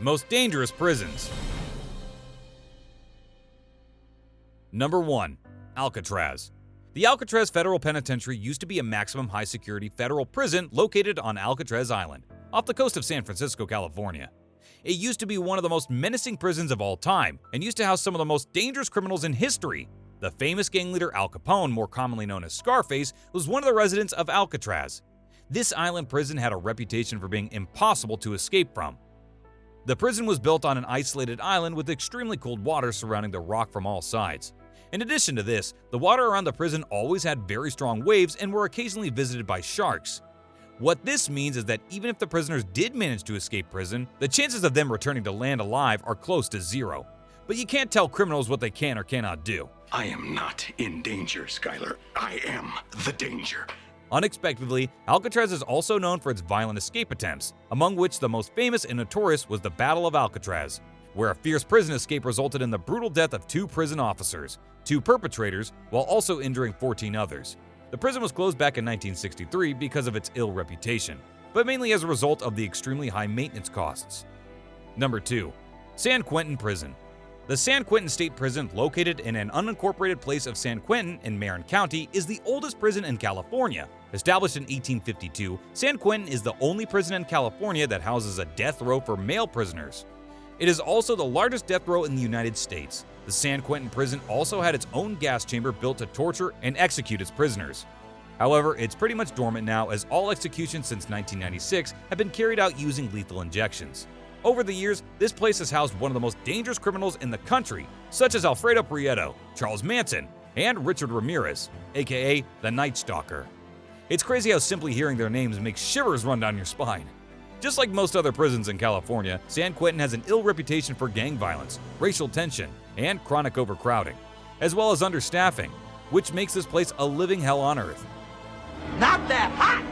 Most dangerous prisons. Number 1. Alcatraz. The Alcatraz Federal Penitentiary used to be a maximum high-security federal prison located on Alcatraz Island, off the coast of San Francisco, California. It used to be one of the most menacing prisons of all time, and used to house some of the most dangerous criminals in history. The famous gang leader Al Capone, more commonly known as Scarface, was one of the residents of Alcatraz. This island prison had a reputation for being impossible to escape from. The prison was built on an isolated island with extremely cold water surrounding the rock from all sides. In addition to this, the water around the prison always had very strong waves and were occasionally visited by sharks. What this means is that even if the prisoners did manage to escape prison, the chances of them returning to land alive are close to zero. But you can't tell criminals what they can or cannot do. I am not in danger, Skylar. I am the danger. Unexpectedly, Alcatraz is also known for its violent escape attempts, among which the most famous and notorious was the Battle of Alcatraz, where a fierce prison escape resulted in the brutal death of 2 prison officers, 2 perpetrators, while also injuring 14 others. The prison was closed back in 1963 because of its ill reputation, but mainly as a result of the extremely high maintenance costs. Number 2. San Quentin Prison. The San Quentin State Prison, located in an unincorporated place of San Quentin in Marin County, is the oldest prison in California. Established in 1852, San Quentin is the only prison in California that houses a death row for male prisoners. It is also the largest death row in the United States. The San Quentin prison also had its own gas chamber built to torture and execute its prisoners. However, it's pretty much dormant now, as all executions since 1996 have been carried out using lethal injections. Over the years, this place has housed one of the most dangerous criminals in the country, such as Alfredo Prieto, Charles Manson, and Richard Ramirez, aka the Night Stalker. It's crazy how simply hearing their names makes shivers run down your spine. Just like most other prisons in California, San Quentin has an ill reputation for gang violence, racial tension, and chronic overcrowding, as well as understaffing, which makes this place a living hell on earth. Not that hot!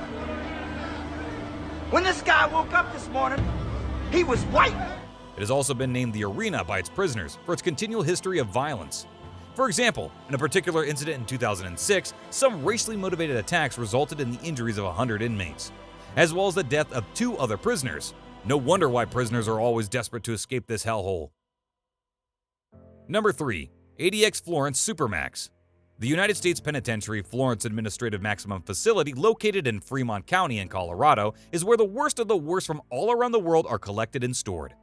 When this guy woke up this morning, he was white! It has also been named the Arena by its prisoners for its continual history of violence. For example, in a particular incident in 2006, some racially motivated attacks resulted in the injuries of 100 inmates, as well as the death of 2 other prisoners. No wonder why prisoners are always desperate to escape this hellhole. Number 3. ADX Florence Supermax. The United States Penitentiary Florence Administrative Maximum Facility, located in Fremont County in Colorado, is where the worst of the worst from all around the world are collected and stored.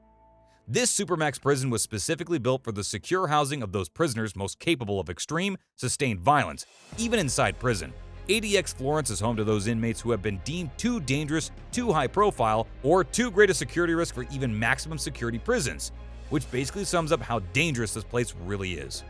This Supermax prison was specifically built for the secure housing of those prisoners most capable of extreme, sustained violence, even inside prison. ADX Florence is home to those inmates who have been deemed too dangerous, too high profile, or too great a security risk for even maximum security prisons, which basically sums up how dangerous this place really is.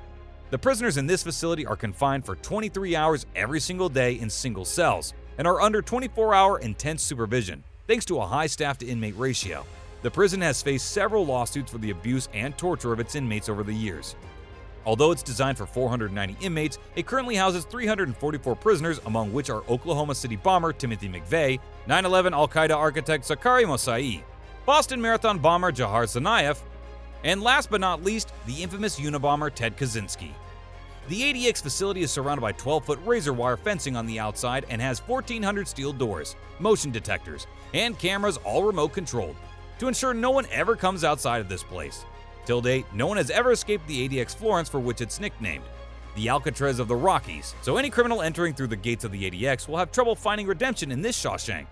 The prisoners in this facility are confined for 23 hours every single day in single cells, and are under 24-hour intense supervision, thanks to a high staff-to-inmate ratio. The prison has faced several lawsuits for the abuse and torture of its inmates over the years. Although it's designed for 490 inmates, it currently houses 344 prisoners, among which are Oklahoma City bomber Timothy McVeigh, 9/11 Al-Qaeda architect Zakari Mosai, Boston Marathon bomber Jahar Tsarnaev, and last but not least, the infamous Unabomber Ted Kaczynski. The ADX facility is surrounded by 12-foot razor wire fencing on the outside and has 1,400 steel doors, motion detectors, and cameras, all remote controlled, to ensure no one ever comes outside of this place. Till date, no one has ever escaped the ADX Florence, for which it's nicknamed the Alcatraz of the Rockies, so any criminal entering through the gates of the ADX will have trouble finding redemption in this Shawshank.